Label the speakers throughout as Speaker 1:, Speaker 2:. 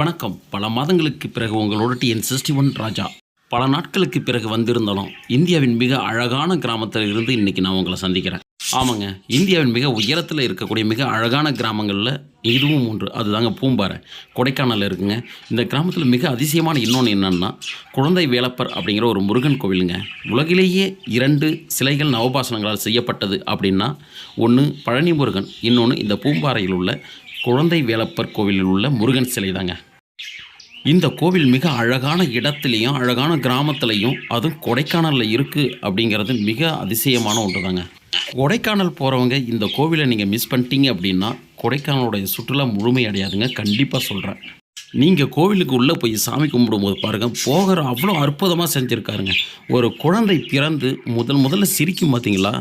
Speaker 1: வணக்கம். பல மாதங்களுக்கு பிறகு உங்களோட TN61 ராஜா. பல நாட்களுக்கு பிறகு வந்திருந்தாலும், இந்தியாவின் மிக அழகான கிராமத்தில் இருந்து இன்னைக்கு நான் உங்கள சந்திக்கிறேன். ஆமாங்க. இந்தியாவின் மிக உயரத்தில இருக்கக்கூடிய மிக அழகான கிராமங்கள்ல இதுவும் ஒன்று. அதுதாங்க பூம்பாறை. கொடைக்கானல்ல இருக்குங்க. இந்த கிராமத்தில மிக அதிசயமான இன்னொன்னு என்னன்னா, குழந்தை வேலப்பர் அப்படிங்கிற ஒரு முருகன் கோவிலுங்க. உலகிலேயே 2 சிலைகள் நவபாஷாணங்களால் செய்யப்பட்டது அப்படின்னா, ஒண்ணு பழனி முருகன், இன்னொன்னு இந்த பூம்பாறையில் உள்ள குழந்தை வேலப்பர் கோவிலில் உள்ள முருகன் சிலை தாங்க. இந்த கோவில் மிக அழகான இடத்துலையும், அழகான கிராமத்திலையும், அதுவும் கொடைக்கானல்ல இருக்கு அப்படிங்கிறது மிக அதிசயமான ஒன்று தாங்க. கொடைக்கானல் போறவங்க இந்த கோவில நீங்க மிஸ் பண்ணிட்டீங்க அப்படின்னா, கொடைக்கானலுடைய சுற்றுலா முழுமை அடையாதுங்க. கண்டிப்பா சொல்றேன். நீங்க கோவிலுக்கு உள்ள போய் சாமி கும்பிடும்போது பாருங்க, போகர் அவ்வளோ அற்புதமா செஞ்சிருக்காருங்க. ஒரு குழந்தை பிறந்து முதல்ல சிரிக்கும் பார்த்தீங்களா?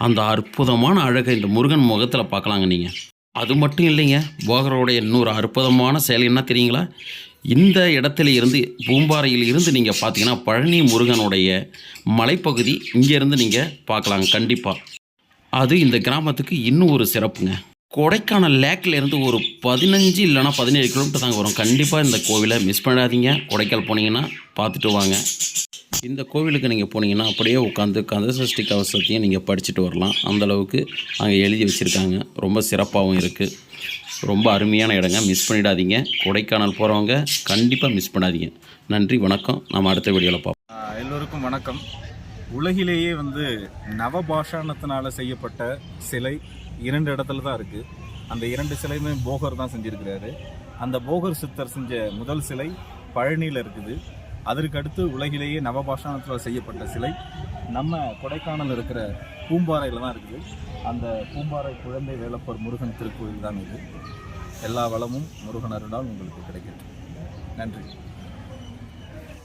Speaker 1: அந்த அற்புதமான அழகை இந்த முருகன் முகத்தில பார்க்கலாங்க நீங்க. அது மட்டும் இல்லைங்க. போகரோடைய இன்னொரு அற்புதமான செயல் என்ன தெரியுங்களா? இந்த இடத்துல இருந்து பூம்பாறையில் இருந்து நீங்கள் பார்த்தீங்கன்னா, பழனி முருகனுடைய மலைப்பகுதி இங்கேருந்து நீங்கள் பார்க்கலாங்க கண்டிப்பாக. அது இந்த கிராமத்துக்கு இன்னும் ஒரு சிறப்புங்க. கொடைக்கானல் லேக்ல இருந்து ஒரு 15 இல்லைனா 17 கிலோமீட்டர் தாங்க வரும். கண்டிப்பாக இந்த கோவிலை மிஸ் பண்ணாதீங்க. கொடைக்கானல் போனீங்கன்னா பார்த்துட்டு வாங்க. இந்த கோவிலுக்கு நீங்கள் போனீங்கன்னா அப்படியே உட்காந்து கந்தசஷ்டி கவசத்தையும் நீங்கள் படிச்சுட்டு வரலாம். அந்தளவுக்கு அங்கே எழுதி வச்சுருக்காங்க. ரொம்ப சிறப்பாகவும் இருக்குது. ரொம்ப அருமையான இடங்க. மிஸ் பண்ணிடாதீங்க. கொடைக்கானல் போகிறவங்க கண்டிப்பாக மிஸ் பண்ணாதீங்க. நன்றி, வணக்கம். நம்ம அடுத்த வீடியோவில் பார்ப்போம்.
Speaker 2: எல்லோருக்கும் வணக்கம். உலகிலேயே நவபாஷாணத்தினால செய்யப்பட்ட சிலை 2 இடத்துல தான் இருக்குது. அந்த 2 சிலையுமே போகர் தான் செஞ்சுருக்கிறாரு. அந்த போகர் சித்தர் செஞ்ச முதல் சிலை பழனியில் இருக்குது. அதற்கு அடுத்து உலகிலேயே நவபாஷாணத்தில் செய்யப்பட்ட சிலை நம்ம கொடைக்கானல் இருக்கிற பூம்பாறையில் தான் இருக்குது. அந்த பூம்பாறை குழந்தை வேலப்பர் முருகன் திருக்கோயில் தான் இது. எல்லா வளமும் முருகன் அருளால் உங்களுக்கு கிடைக்கட்டும். நன்றி.